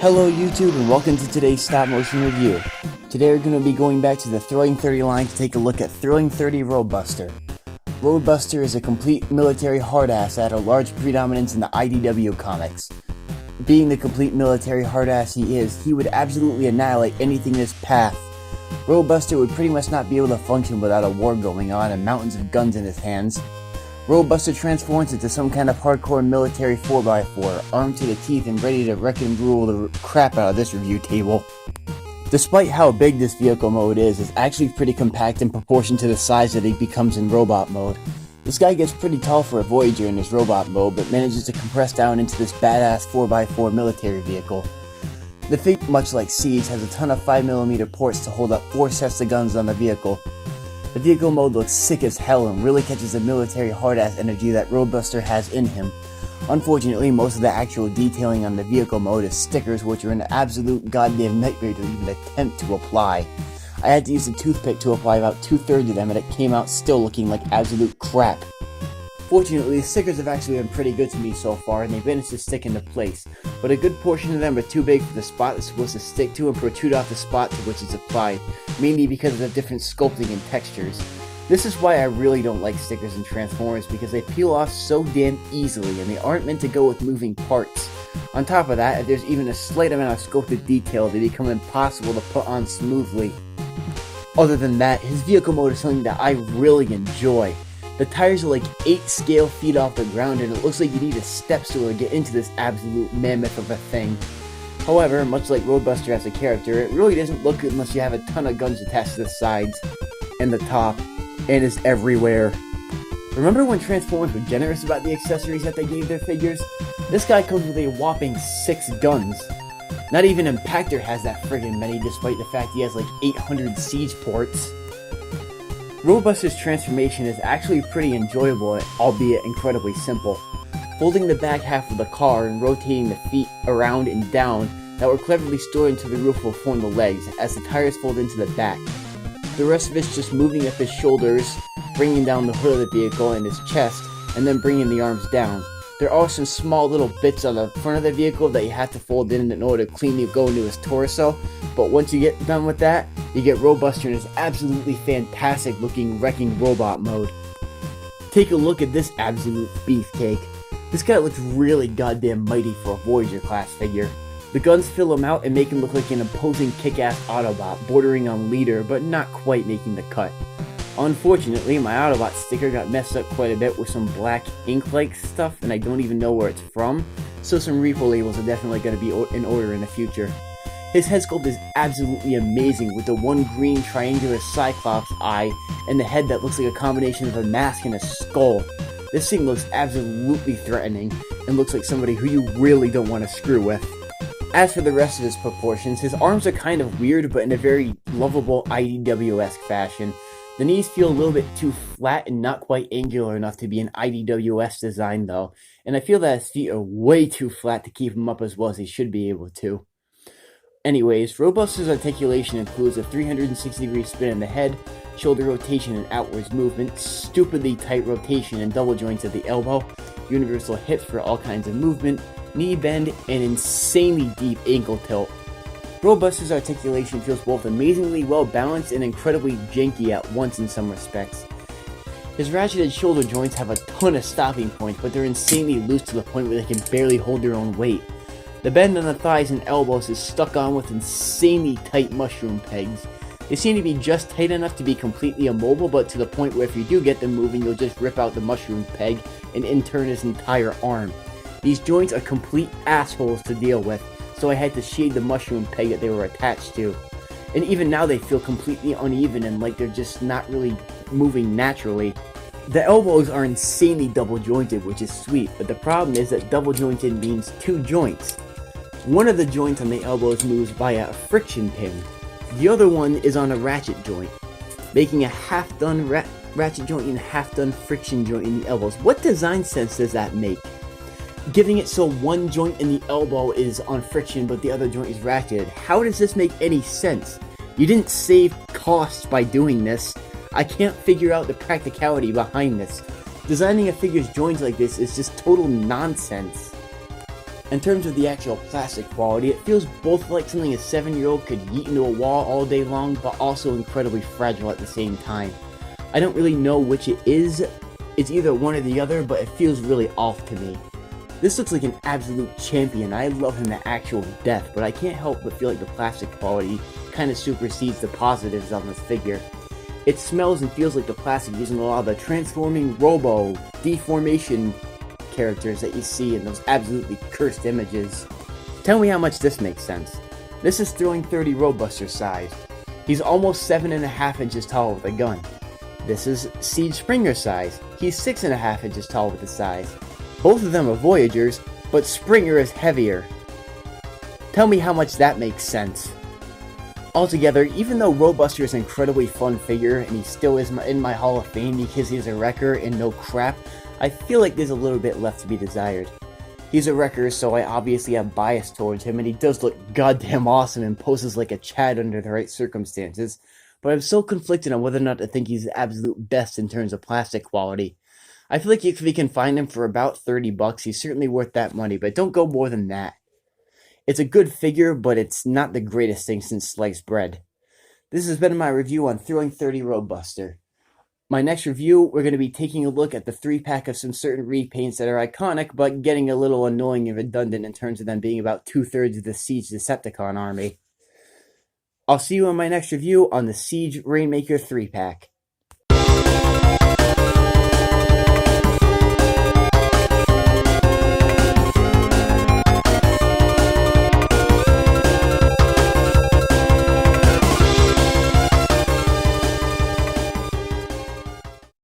Hello YouTube and welcome to today's stop motion review. Today we're going to be going back to the Throwing 30 line to take a look at Throwing 30 Roadbuster. Roadbuster is a complete military hardass that had a large predominance in the IDW comics. Being the complete military hardass he is, he would absolutely annihilate anything in his path. Roadbuster would pretty much not be able to function without a war going on and mountains of guns in his hands. Roadbuster transforms into some kind of hardcore military 4x4, armed to the teeth and ready to wreck and rule the crap out of this review table. Despite how big this vehicle mode is, it's actually pretty compact in proportion to the size that he becomes in robot mode. This guy gets pretty tall for a Voyager in his robot mode, but manages to compress down into this badass 4x4 military vehicle. The figure, much like Siege, has a ton of 5mm ports to hold up 4 sets of guns on the vehicle. The vehicle mode looks sick as hell and really catches the military hard-ass energy that Roadbuster has in him. Unfortunately, most of the actual detailing on the vehicle mode is stickers, which are an absolute goddamn nightmare to even attempt to apply. I had to use a toothpick to apply about 2/3 of them and it came out still looking like absolute crap. Fortunately, the stickers have actually been pretty good to me so far and they've managed to stick into place, but a good portion of them are too big for the spot it's supposed to stick to and protrude off the spot to which it's applied, mainly because of the different sculpting and textures. This is why I really don't like stickers in Transformers, because they peel off so damn easily and they aren't meant to go with moving parts. On top of that, if there's even a slight amount of sculpted detail, they become impossible to put on smoothly. Other than that, his vehicle mode is something that I really enjoy. The tires are like 8 scale feet off the ground and it looks like you need a step stool to get into this absolute mammoth of a thing. However, much like Roadbuster as a character, it really doesn't look good unless you have a ton of guns attached to the sides and the top, and is everywhere. Remember when Transformers were generous about the accessories that they gave their figures? This guy comes with a whopping 6 guns. Not even Impactor has that friggin' many, despite the fact he has like 800 siege ports. Roadbuster's transformation is actually pretty enjoyable, albeit incredibly simple. Folding the back half of the car and rotating the feet around and down that were cleverly stored into the roof will form the legs, as the tires fold into the back. The rest of it's just moving up his shoulders, bringing down the hood of the vehicle and his chest, and then bringing the arms down. There are some small little bits on the front of the vehicle that you have to fold in order to cleanly go into his torso, but once you get done with that, you get Roadbuster in his absolutely fantastic looking wrecking robot mode. Take a look at this absolute beefcake. This guy looks really goddamn mighty for a Voyager class figure. The guns fill him out and make him look like an imposing kick-ass Autobot, bordering on leader, but not quite making the cut. Unfortunately, my Autobot sticker got messed up quite a bit with some black ink-like stuff, and I don't even know where it's from, so some repo labels are definitely going to be in order in the future. His head sculpt is absolutely amazing, with the one green triangular Cyclops eye, and the head that looks like a combination of a mask and a skull. This thing looks absolutely threatening, and looks like somebody who you really don't want to screw with. As for the rest of his proportions, his arms are kind of weird, but in a very lovable IDW-esque fashion. The knees feel a little bit too flat and not quite angular enough to be an IDWS design though, and I feel that his feet are way too flat to keep him up as well as he should be able to. Anyways, Roadbuster's articulation includes a 360-degree spin in the head, shoulder rotation and outwards movement, stupidly tight rotation and double joints at the elbow, universal hips for all kinds of movement, knee bend, and insanely deep ankle tilt. Roadbuster's articulation feels both amazingly well balanced and incredibly janky at once in some respects. His ratcheted shoulder joints have a ton of stopping points, but they're insanely loose to the point where they can barely hold their own weight. The bend on the thighs and elbows is stuck on with insanely tight mushroom pegs. They seem to be just tight enough to be completely immobile, but to the point where if you do get them moving, you'll just rip out the mushroom peg and in turn his entire arm. These joints are complete assholes to deal with, so I had to shade the mushroom peg that they were attached to. And even now they feel completely uneven and like they're just not really moving naturally. The elbows are insanely double jointed, which is sweet, but the problem is that double jointed means 2 joints. One of the joints on the elbows moves via a friction pin. The other one is on a ratchet joint, making a half-done ratchet joint and a half-done friction joint in the elbows. What design sense does that make? Giving it so one joint in the elbow is on friction but the other joint is ratcheted. How does this make any sense? You didn't save costs by doing this. I can't figure out the practicality behind this. Designing a figure's joints like this is just total nonsense. In terms of the actual plastic quality, it feels both like something a 7-year-old could yeet into a wall all day long, but also incredibly fragile at the same time. I don't really know which it is. It's either one or the other, but it feels really off to me. This looks like an absolute champion. I love him to actual death, but I can't help but feel like the plastic quality kind of supersedes the positives on this figure. It smells and feels like the plastic using a lot of the transforming robo deformation characters that you see in those absolutely cursed images. Tell me how much this makes sense. This is Thrilling 30 Roadbuster size. He's almost 7.5 inches tall with a gun. This is Siege Springer size. He's 6.5 inches tall with the size. Both of them are Voyagers, but Springer is heavier. Tell me how much that makes sense. Altogether, even though Roadbuster is an incredibly fun figure, and he still is in my Hall of Fame because he's a wrecker and no crap, I feel like there's a little bit left to be desired. He's a wrecker, so I obviously have bias towards him, and he does look goddamn awesome and poses like a Chad under the right circumstances, but I'm so conflicted on whether or not to think he's the absolute best in terms of plastic quality. I feel like if we can find him for about $30, he's certainly worth that money, but don't go more than that. It's a good figure, but it's not the greatest thing since sliced bread. This has been my review on Thrilling 30 Roadbuster. My next review, we're going to be taking a look at the 3-pack of some certain repaints that are iconic, but getting a little annoying and redundant in terms of them being about 2/3 of the Siege Decepticon army. I'll see you in my next review on the Siege Rainmaker 3-pack.